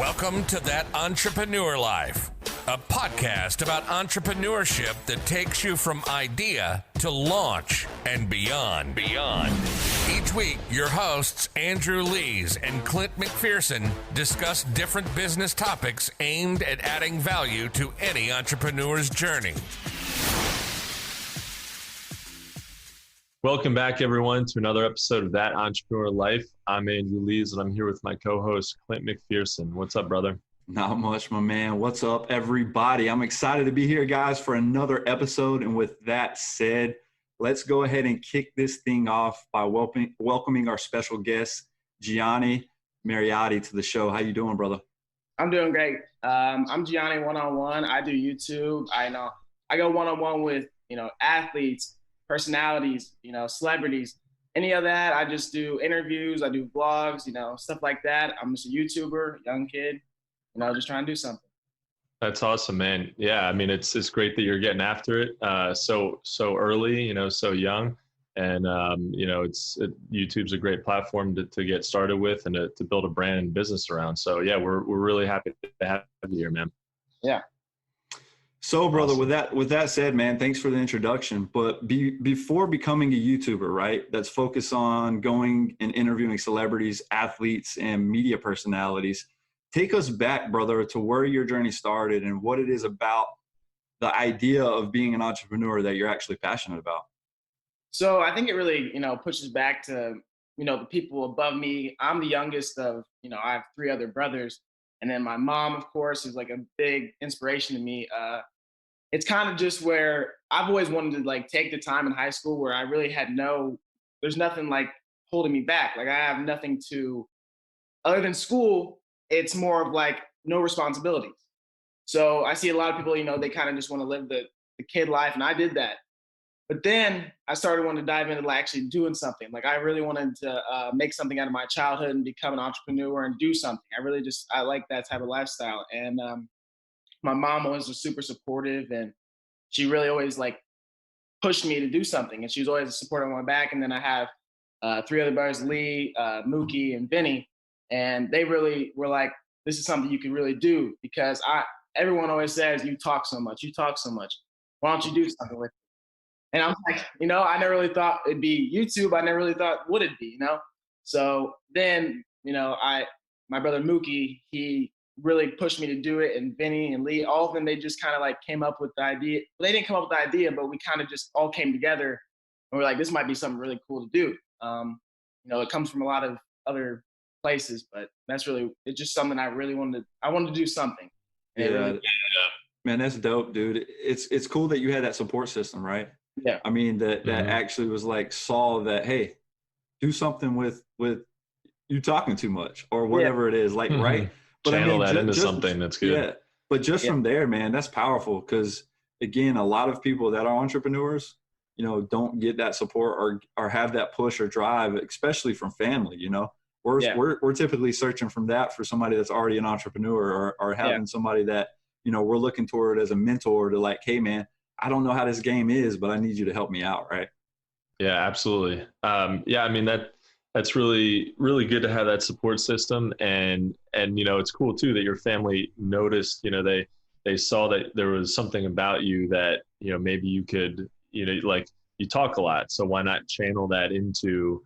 Welcome to That Entrepreneur Life, a podcast about entrepreneurship that takes you from idea to launch and beyond. Each week, your hosts, Andrew Lees and Clint McPherson, discuss different business topics aimed at adding value to any entrepreneur's journey. Welcome back, everyone, to another episode of That Entrepreneur Life. I'm Andrew Lees, and I'm here with my co-host, Clint McPherson. What's up, brother? Not much, my man. What's up, everybody? I'm excited to be here, guys, for another episode. And with that said, let's go ahead and kick this thing off by welcoming our special guest, Gianni Mariotti, to the show. How you doing, brother? I'm doing great. I'm Gianni One. I do YouTube. I go one-on-one with, athletes, personalities, celebrities, any of that. I just do interviews. I do vlogs, stuff like that. I'm just a YouTuber, young kid, just trying to do something. That's awesome, man. Yeah, I mean, it's great that you're getting after it so early, so young. And, YouTube's a great platform to get started with and to build a brand and business around. So, yeah, we're really happy to have you here, man. Yeah. So, brother, with that said, man, thanks for the introduction. But before becoming a YouTuber, right, that's focused on going and interviewing celebrities, athletes, and media personalities, take us back, brother, to where your journey started and what it is about the idea of being an entrepreneur that you're actually passionate about. So I think it really, pushes back to, the people above me. I'm the youngest of, I have 3 other brothers. And then my mom, of course, is like a big inspiration to me. It's kind of just where I've always wanted to take the time in high school where I really had there's nothing holding me back. I have nothing other than school. It's more of no responsibilities. So I see a lot of people, they kind of just want to live the kid life. And I did that. But then I started wanting to dive into actually doing something. I really wanted to make something out of my childhood and become an entrepreneur and do something. I like that type of lifestyle. And my mom was super supportive, and she really always pushed me to do something. And she was always a supporter on my back. And then I have 3 other brothers, Lee, Mookie, and Vinny. And they really were like, this is something you can really do, because everyone always says, you talk so much. Why don't you do something with it? And I'm like, I never really thought it'd be YouTube. I never really thought would it be, So then, my brother Mookie, he really pushed me to do it. And Vinny and Lee, all of them, they just kind of came up with the idea. Well, they didn't come up with the idea, but we kind of just all came together and we're like, this might be something really cool to do. It comes from a lot of other places, but it's just something I wanted to do something. Yeah. Man, that's dope, dude. It's cool that you had that support system, right? Yeah. I mean, that actually was saw that, hey, do something with you talking too much or whatever it is, right? But channel that into something that's good. Yeah. But from there, man, that's powerful, because again, a lot of people that are entrepreneurs, don't get that support or have that push or drive, especially from family, We're typically searching from that for somebody that's already an entrepreneur or having somebody that, we're looking toward as a mentor to hey, man, I don't know how this game is, but I need you to help me out. Right. Yeah, absolutely. I mean, that's really, really good to have that support system. And, it's cool too, that your family noticed, they saw that there was something about you that, maybe you could, you talk a lot. So why not channel that into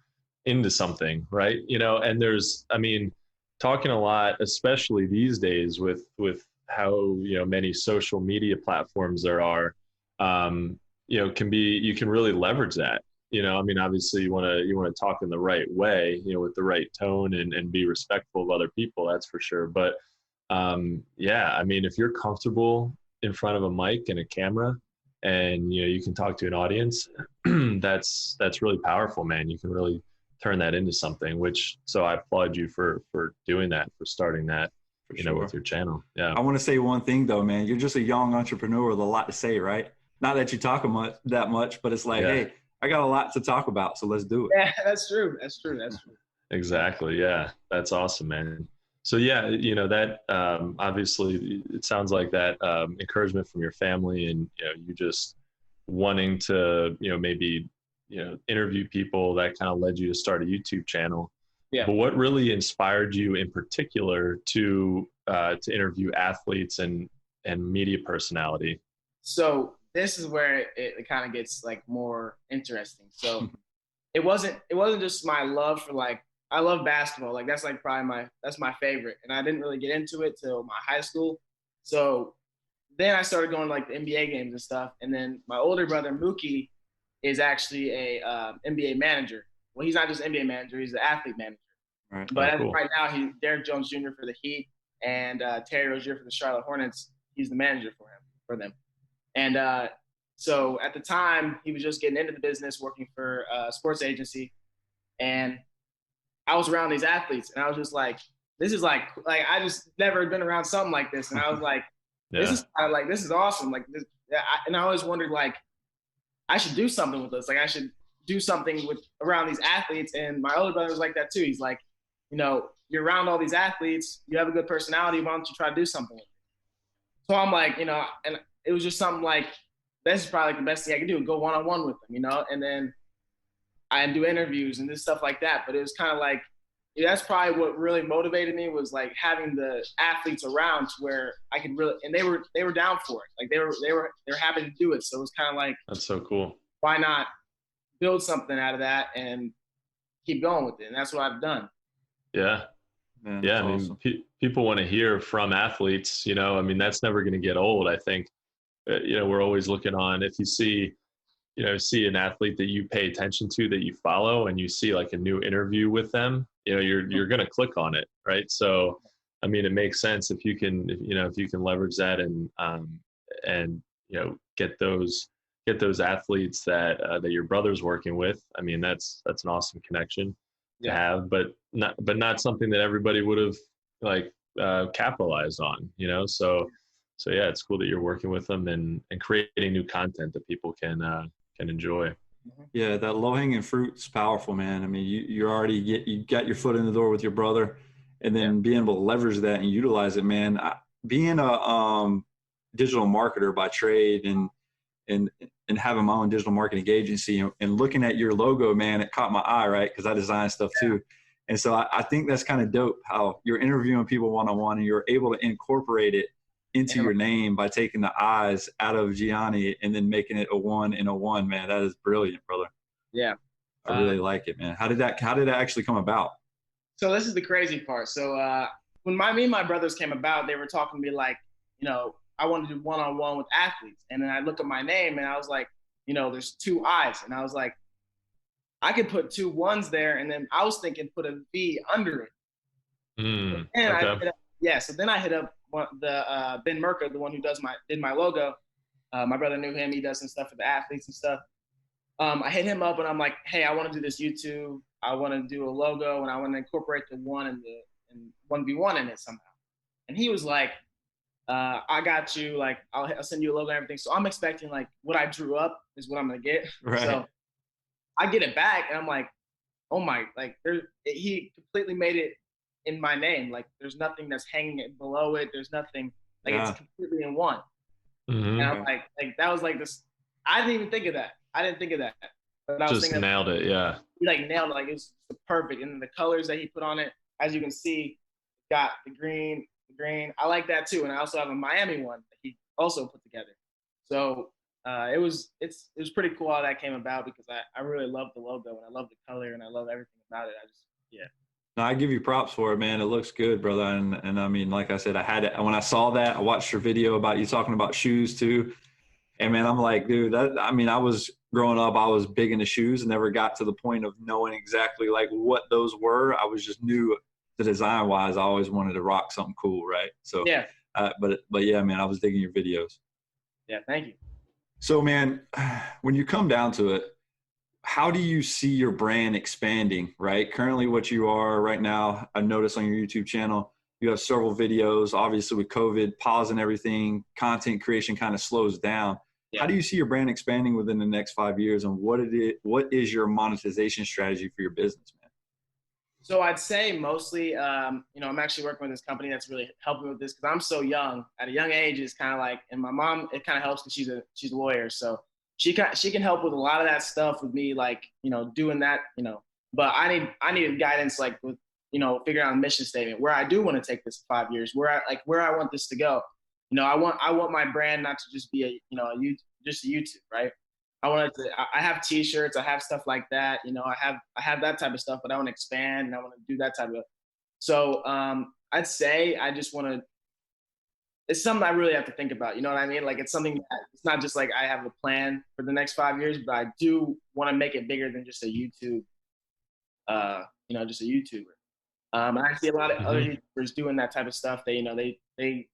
something, right? And talking a lot, especially these days with how, many social media platforms there are, you can really leverage that. Obviously you want to talk in the right way, with the right tone and be respectful of other people, that's for sure. But if you're comfortable in front of a mic and a camera and, you can talk to an audience, that's really powerful, man. You can really turn that into something, so I applaud you for doing that, for starting that, with your channel. Yeah. I want to say one thing though, man, you're just a young entrepreneur with a lot to say, right? Not that you talk that much, but it's hey, I got a lot to talk about, so let's do it. Yeah, that's true. Exactly. Yeah. That's awesome, man. So that obviously it sounds like that encouragement from your family and, you just wanting to, maybe, interview people, that kind of led you to start a YouTube channel. Yeah. But what really inspired you in particular to to interview athletes and media personality? So this is where it kind of gets like more interesting. So it wasn't just my love for like, I love basketball. Like that's like probably that's my favorite. And I didn't really get into it till my high school. So then I started going to like the NBA games and stuff. And then my older brother, Mookie, is actually a NBA manager. Well, he's not just an NBA manager, he's the athlete manager. Right. But right now, he's Derrick Jones Jr. for the Heat and Terry Rozier for the Charlotte Hornets. He's the manager for them. And so at the time, he was just getting into the business, working for a sports agency. And I was around these athletes, and I was just like, this is like I just never been around something like this. And I was like, this is awesome. Like this, and I always wondered, like, I should do something with this. Like I should do something around these athletes. And my older brother was like that too. He's like, you know, you're around all these athletes, you have a good personality, why don't you try to do something with it? So I'm like, you know, and it was just something like, this is probably like the best thing I could do, go one-on-one with them, you know? And then I do interviews and this stuff like that. But it was kind of like, that's probably what really motivated me, was like having the athletes around to where I could really, and they were down for it. Like they were happy to do it. So it was kind of like, that's so cool. Why not build something out of that and keep going with it? And that's what I've done. Yeah. Man, yeah. I awesome. mean, people want to hear from athletes, you know, I mean, that's never going to get old. I think, you know, we're always looking on, if you see an athlete that you pay attention to, that you follow, and you see like a new interview with them, you know, you're going to click on it. Right. So, I mean, it makes sense if you can leverage that and, you know, get those athletes that your brother's working with. I mean, that's an awesome connection to have, but not something that everybody would have like capitalized on, you know? So yeah, it's cool that you're working with them and creating new content that people can enjoy. Yeah, that low hanging fruit's powerful, man. I mean, you got your foot in the door with your brother, and then being able to leverage that and utilize it, man. Being a digital marketer by trade and having my own digital marketing agency and looking at your logo, man, it caught my eye, right? Because I design stuff too. And so I think that's kind of dope how you're interviewing people one-on-one and you're able to incorporate it into your name by taking the I's out of Gianni and then making it a one in a one, man. That is brilliant, brother. Yeah. I really like it, man. How did that actually come about? So this is the crazy part. So when me and my brothers came about, they were talking to me like, you know, I want to do one-on-one with athletes. And then I look at my name and I was like, you know, there's 2 I's. And I was like, I could put 2 1s there. And then I was thinking put a V under it. And okay. So then I hit up the Ben Merker, the one who did my logo. My brother knew him. He does some stuff for the athletes and stuff. I hit him up and I'm like, hey, I want to do this YouTube. I want to do a logo and I want to incorporate the 1 and 1v1 in it somehow. And he was like, I got you. Like, I'll send you a logo and everything. So I'm expecting like what I drew up is what I'm gonna get. Right. So I get it back and I'm like, oh my, like he completely made it in my name. Like there's nothing that's hanging it below it. There's nothing like it's completely in one. Mm-hmm. And I'm like that was like this. I didn't even think of that. But I was just nailed it. Yeah. He like nailed it. Like it's perfect. And the colors that he put on it, as you can see, got the green. I like that too. And I also have a Miami one that he also put together. So it was pretty cool how that came about because I really love the logo and I love the color and I love everything about it. No, I give you props for it, man. It looks good, brother. And I mean, like I said, I had it when I saw that. I watched your video about you talking about shoes too. And man, I'm like, dude, I was growing up, I was big into shoes and never got to the point of knowing exactly like what those were. I was just knew the design wise, I always wanted to rock something cool. Right. So, yeah. But yeah, man, I was digging your videos. Yeah. Thank you. So man, when you come down to it, how do you see your brand expanding, right? Currently what you are right now, I noticed on your YouTube channel, you have several videos, obviously with COVID, pause and everything, content creation kind of slows down. Yeah. How do you see your brand expanding within the next 5 years and what is your monetization strategy for your business, man? So I'd say mostly, I'm actually working with this company that's really helping with this because I'm so young. At a young age, it's kind of like, and my mom, it kind of helps because she's a lawyer, so she can help with a lot of that stuff with me, like doing that, But I need guidance like with figuring out a mission statement where I do want to take this 5 years, where I want this to go. I want my brand not to just be just a YouTube, right? I have t-shirts, I have stuff like that. I have that type of stuff, but I want to expand and I want to do that type of, so I'd say I just want to, it's something I really have to think about. You know what I mean? Like, it's something that, it's not just like I have a plan for the next 5 years, but I do want to make it bigger than just a YouTube, just a YouTuber. I see a lot of other YouTubers doing that type of stuff. They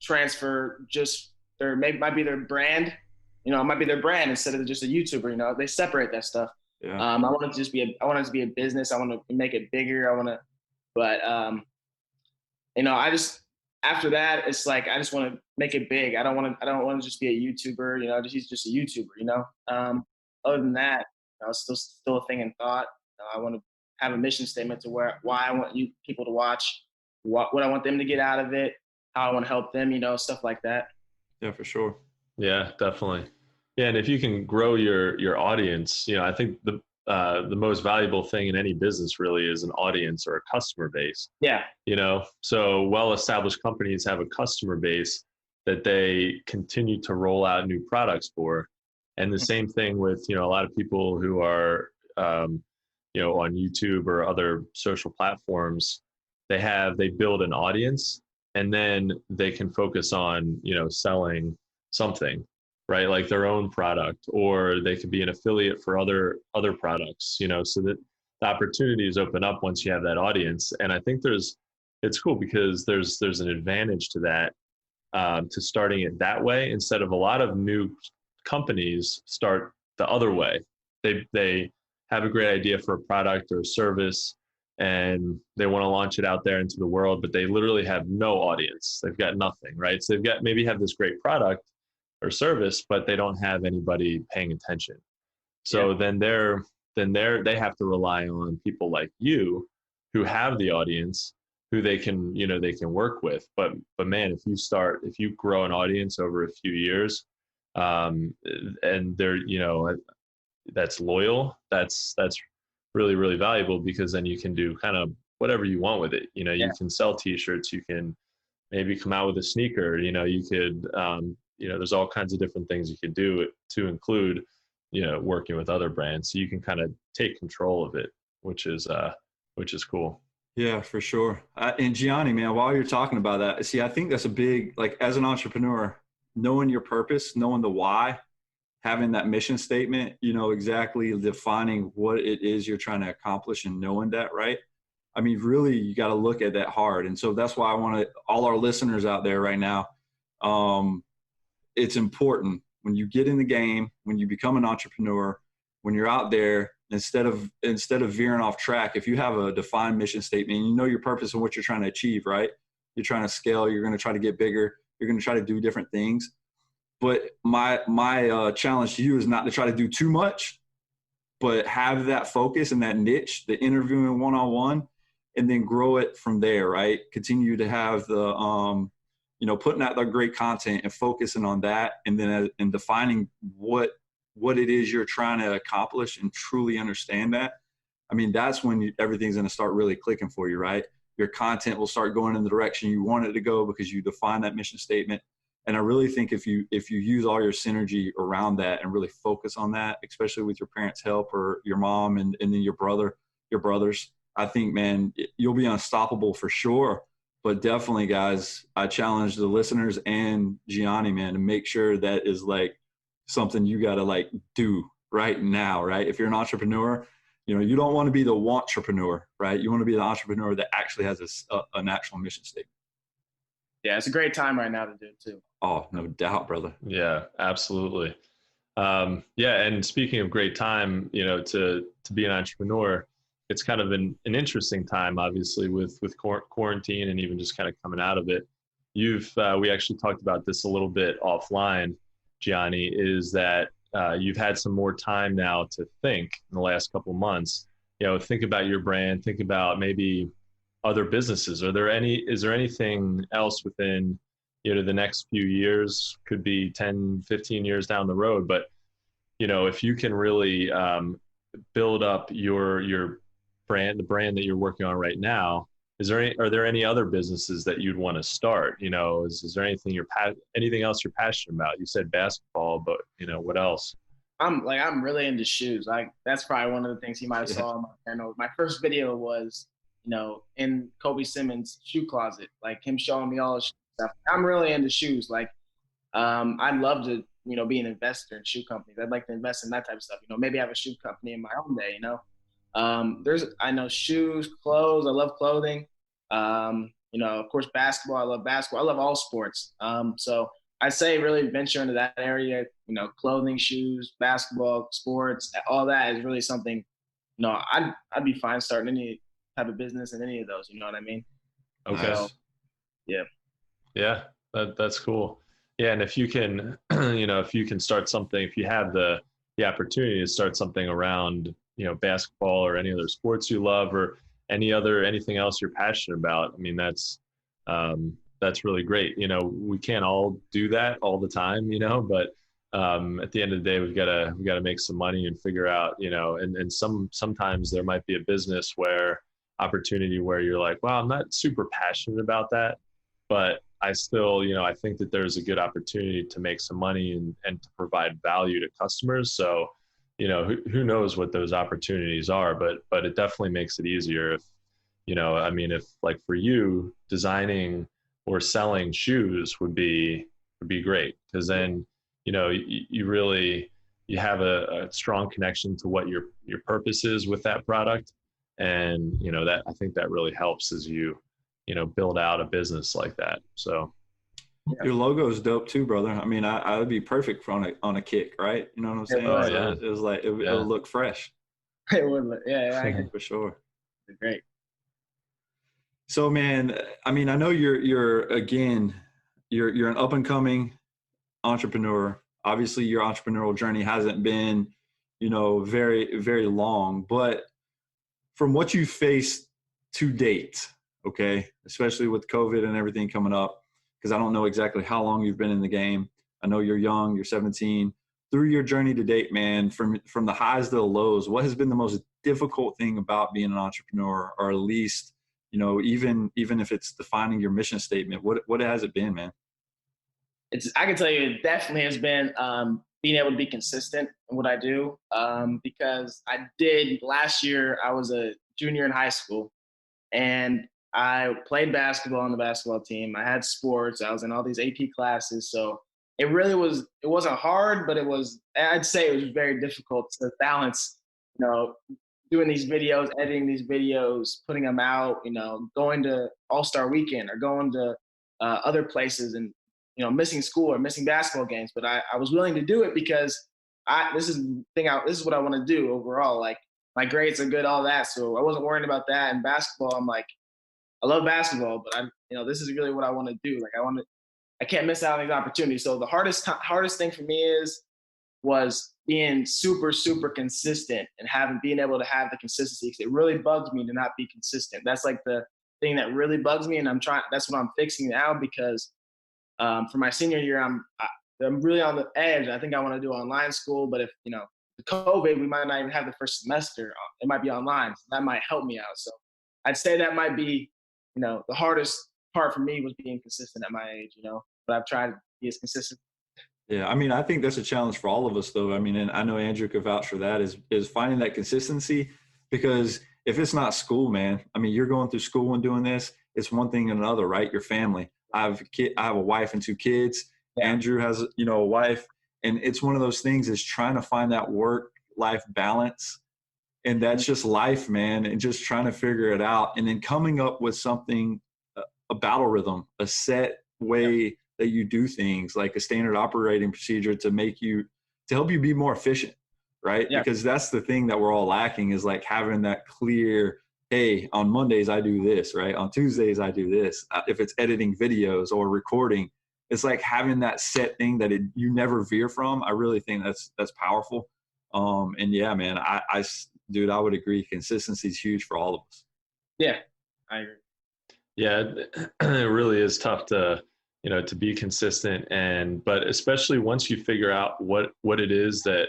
transfer just might be their brand. It might be their brand instead of just a YouTuber. They separate that stuff. Yeah. I want it to be a business. I want to make it bigger. I just, after that, it's like I just want to make it big. I don't want to just be a YouTuber. He's just a YouTuber. Other than that, it's still a thing in thought. I want to have a mission statement to why I want people to watch, what I want them to get out of it, how I want to help them. Stuff like that. Yeah, for sure. Yeah, definitely. Yeah, and if you can grow your audience, I think the most valuable thing in any business really is an audience or a customer base. Yeah. So well-established companies have a customer base that they continue to roll out new products for. And the same thing with, a lot of people who are, on YouTube or other social platforms, they build an audience and then they can focus on, selling something, right? Like their own product, or they could be an affiliate for other products, so that the opportunities open up once you have that audience. And I think it's cool because there's an advantage to that, to starting it that way, instead of a lot of new companies start the other way. They have a great idea for a product or a service and they want to launch it out there into the world, but they literally have no audience. They've got nothing, right? So maybe have this great product or service, but they don't have anybody paying attention. So then they have to rely on people like you who have the audience, who they can work with. But man, if you grow an audience over a few years, and they're, that's loyal, that's really, really valuable, because then you can do kind of whatever you want with it. You can sell t-shirts, you can maybe come out with a sneaker, you could, there's all kinds of different things you could do to include, working with other brands. So you can kind of take control of it, which is cool. Yeah, for sure. And Gianni, man, while you're talking about that, see, I think that's a big, like, as an entrepreneur, knowing your purpose, knowing the why, having that mission statement, exactly defining what it is you're trying to accomplish and knowing that, right? I mean, really, you got to look at that hard. And so that's why I want all our listeners out there right now, it's important when you get in the game, when you become an entrepreneur, when you're out there, instead of veering off track, if you have a defined mission statement, you know your purpose and what you're trying to achieve, right? You're trying to scale, you're going to try to get bigger, you're going to try to do different things. But my challenge to you is not to try to do too much, but have that focus and that niche, the interviewing one-on-one, and then grow it from there, right? Continue to have the, putting out the great content and focusing on that, and then and defining what it is you're trying to accomplish and truly understand that. I mean, that's when everything's going to start really clicking for you, right? Your content will start going in the direction you want it to go because you define that mission statement. And I really think if you use all your synergy around that and really focus on that, especially with your parents' help or your mom and then your brothers, I think, man, you'll be unstoppable for sure. But definitely, guys, I challenge the listeners and Gianni, man, to make sure that is like something you got to like do right now, right? If you're an entrepreneur, you don't want to be the want-trepreneur, right? You want to be the entrepreneur that actually has an actual mission statement. Yeah, it's a great time right now to do it too. Oh, no doubt, brother. Yeah, absolutely. And speaking of great time, to be an entrepreneur, it's kind of an interesting time, obviously, with quarantine and even just kind of coming out of it. We actually talked about this a little bit offline, Gianni, is that you've had some more time now to think in the last couple of months, think about your brand, think about maybe other businesses. Is there anything else within, the next few years, could be 10, 15 years down the road, but, if you can really build up your brand, the brand that you're working on right now, are there any other businesses that you'd want to start? You know, is there anything anything else you're passionate about? You said basketball, but you know, what else? I'm really into shoes. Like that's probably one of the things you might have saw on my channel. My first video was, you know, in Kobe Simmons' shoe closet, like him showing me all his stuff. I'm really into shoes. Like, I'd love to, you know, be an investor in shoe companies. I'd like to invest in that type of stuff. You know, maybe have a shoe company in my own day. You know, I know shoes, clothes. I love clothing. You know, of course, basketball. I love basketball. I love all sports. So I say really venture into that area. You know, clothing, shoes, basketball, sports, all that is really something. You know, I'd be fine starting any type of business in any of those. You know what I mean? Okay. So, yeah. Yeah, that's cool. Yeah, and if you can, you know, if you can start something, if you have the opportunity to start something around, you know, basketball or any other sports you love, or anything else you're passionate about, I mean, that's really great. You know, we can't all do that all the time, you know, but at the end of the day, we've got to make some money and figure out, you know, and sometimes there might be a business opportunity where you're like, well, I'm not super passionate about that, but I still, you know, I think that there's a good opportunity to make some money and to provide value to customers. So, you know, who knows what those opportunities are, but it definitely makes it easier if, you know, I mean, if like for you, designing or selling shoes would be great, because then, you know, you have a strong connection to what your purpose is with that product. And, you know, that I think that really helps as you know, build out a business like that. So your logo is dope too, brother. I mean, I would be perfect for on a kick, right? You know what I'm saying? Oh, so yeah. It was like, it would look fresh. It would look, yeah, I agree. For sure. Great. So, man, I mean, I know you're an up and coming entrepreneur. Obviously your entrepreneurial journey hasn't been, you know, very, very long, but from what you faced to date, okay, especially with COVID and everything coming up, because I don't know exactly how long you've been in the game. I know you're young, you're 17. Through your journey to date, man, from the highs to the lows, what has been the most difficult thing about being an entrepreneur, or at least, you know, even if it's defining your mission statement, what has it been, man? I can tell you, it definitely has been being able to be consistent in what I do. Because last year, I was a junior in high school, and I played basketball on the basketball team. I had sports. I was in all these AP classes. So it wasn't hard, but I'd say it was very difficult to balance, you know, doing these videos, editing these videos, putting them out, you know, going to All-Star Weekend or going to other places and, you know, missing school or missing basketball games. But I was willing to do it because this is what I want to do overall. Like my grades are good, all that. So I wasn't worrying about that. And basketball, I'm like, I love basketball, but this is really what I want to do. Like I can't miss out on these opportunities. So the hardest thing for me was being super, super consistent and being able to have the consistency. Because it really bugs me to not be consistent. That's like the thing that really bugs me. And that's what I'm fixing now, because for my senior year, I'm really on the edge. I think I want to do online school, but if, you know, the COVID, we might not even have the first semester. It might be online. So that might help me out. So I'd say that might be, you know, the hardest part for me was being consistent at my age, you know, but I've tried to be as consistent. Yeah. I mean, I think that's a challenge for all of us though. I mean, and I know Andrew could vouch for that, is finding that consistency, because if it's not school, man, I mean, you're going through school and doing this, it's one thing and another, right? Your family. I have a wife and 2 kids. Yeah. Andrew has, you know, a wife, and it's one of those things, is trying to find that work-life balance. And that's just life, man. And just trying to figure it out, and then coming up with something, a battle rhythm, a set way that you do things, like a standard operating procedure to help you be more efficient. Right. Yeah. Because that's the thing that we're all lacking, is like having that clear, hey, on Mondays I do this, right? On Tuesdays I do this. If it's editing videos or recording, it's like having that set thing that you never veer from. I really think that's powerful. And yeah, man, dude, I would agree. Consistency is huge for all of us. Yeah, I agree. Yeah, it really is tough to be consistent, but especially once you figure out what it is that,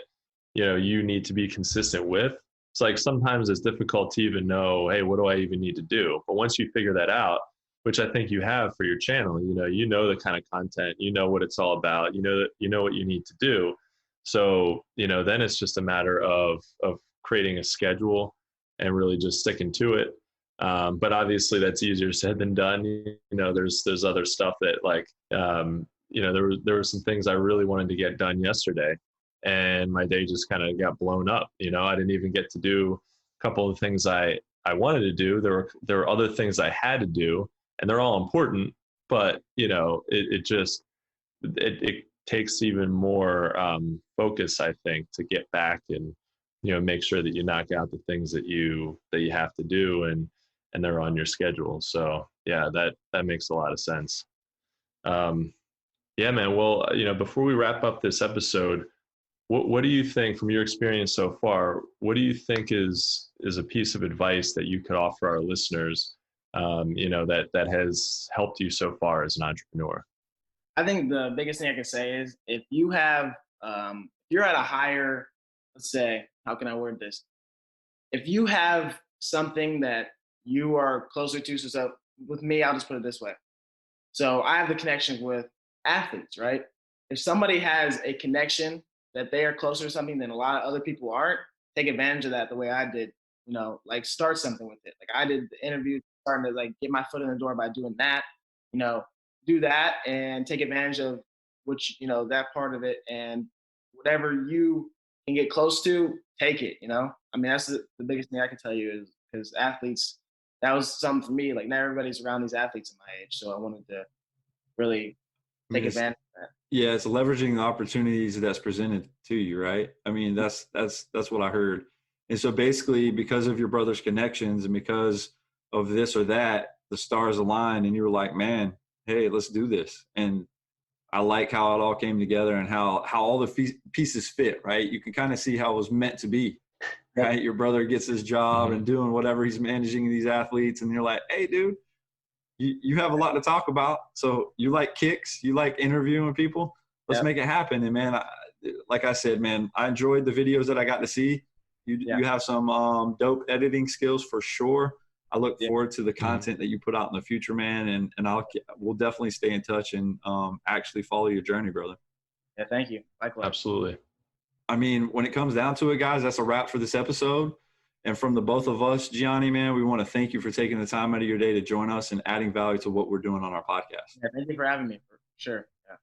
you need to be consistent with, it's like sometimes it's difficult to even know, hey, what do I even need to do? But once you figure that out, which I think you have for your channel, you know the kind of content, you know what it's all about, you know what you need to do. So, then it's just a matter of creating a schedule and really just sticking to it. But obviously that's easier said than done. There's other stuff that there were some things I really wanted to get done yesterday, and my day just kind of got blown up. I didn't even get to do a couple of things I wanted to do. There were other things I had to do, and they're all important, but it takes even more focus, I think, to get back and make sure that you knock out the things that you have to do and they're on your schedule. So yeah, that makes a lot of sense. Yeah, man. Well, before we wrap up this episode, what do you think, from your experience so far, what do you think is a piece of advice that you could offer our listeners, that has helped you so far as an entrepreneur? I think the biggest thing I can say is if you have, if you're at a higher, let's say, how can I word this? If you have something that you are closer to, so with me, I'll just put it this way. So I have the connection with athletes, right? If somebody has a connection that they are closer to something than a lot of other people aren't, take advantage of that the way I did, like start something with it. Like I did the interview, starting to like get my foot in the door by doing that, do that and take advantage of which, that part of it, and whatever you can get close to, take it, I mean, that's the biggest thing I can tell you is because athletes, that was something for me. Like not everybody's around these athletes in my age. So I wanted to really take advantage of that. Yeah, it's leveraging the opportunities that's presented to you, right? I mean, that's what I heard. And so basically, because of your brother's connections and because of this or that, the stars aligned and you were like, man, hey, let's do this. And I like how it all came together and how all the pieces fit, right? You can kind of see how it was meant to be, right? Your brother gets his job and doing whatever he's managing these athletes. And you're like, hey, dude, you have a lot to talk about. So you like kicks, you like interviewing people. Let's make it happen. And man, like I said, man, I enjoyed the videos that I got to see. You have some dope editing skills for sure. I look forward to the content that you put out in the future, man. And we'll definitely stay in touch and actually follow your journey, brother. Yeah, thank you. Likewise. Absolutely. I mean, when it comes down to it, guys, that's a wrap for this episode. And from the both of us, Gianni, man, we want to thank you for taking the time out of your day to join us and adding value to what we're doing on our podcast. Yeah, thank you for having me, for sure. Yeah.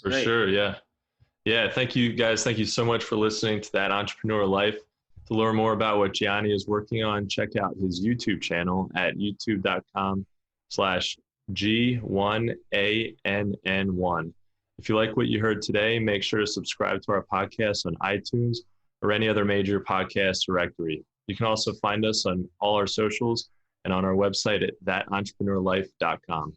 For sure, yeah. Yeah, thank you, guys. Thank you so much for listening to That Entrepreneur Life. To learn more about what Gianni is working on, check out his YouTube channel at youtube.com/G1ANN1. If you like what you heard today, make sure to subscribe to our podcast on iTunes or any other major podcast directory. You can also find us on all our socials and on our website at thatentrepreneurlife.com.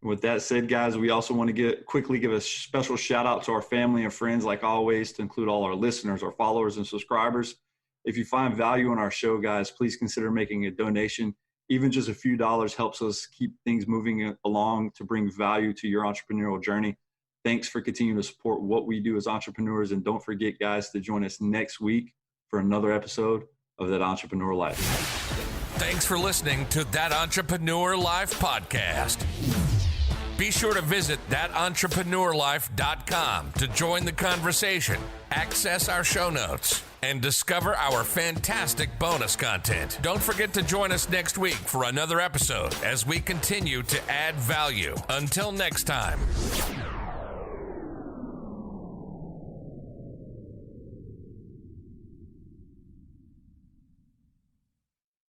With that said, guys, we also want to quickly give a special shout out to our family and friends, like always, to include all our listeners, our followers, and subscribers. If you find value in our show, guys, please consider making a donation. Even just a few dollars helps us keep things moving along to bring value to your entrepreneurial journey. Thanks for continuing to support what we do as entrepreneurs. And don't forget, guys, to join us next week for another episode of That Entrepreneur Life. Thanks for listening to That Entrepreneur Life podcast. Be sure to visit thatentrepreneurlife.com to join the conversation, access our show notes, and discover our fantastic bonus content. Don't forget to join us next week for another episode as we continue to add value. Until next time.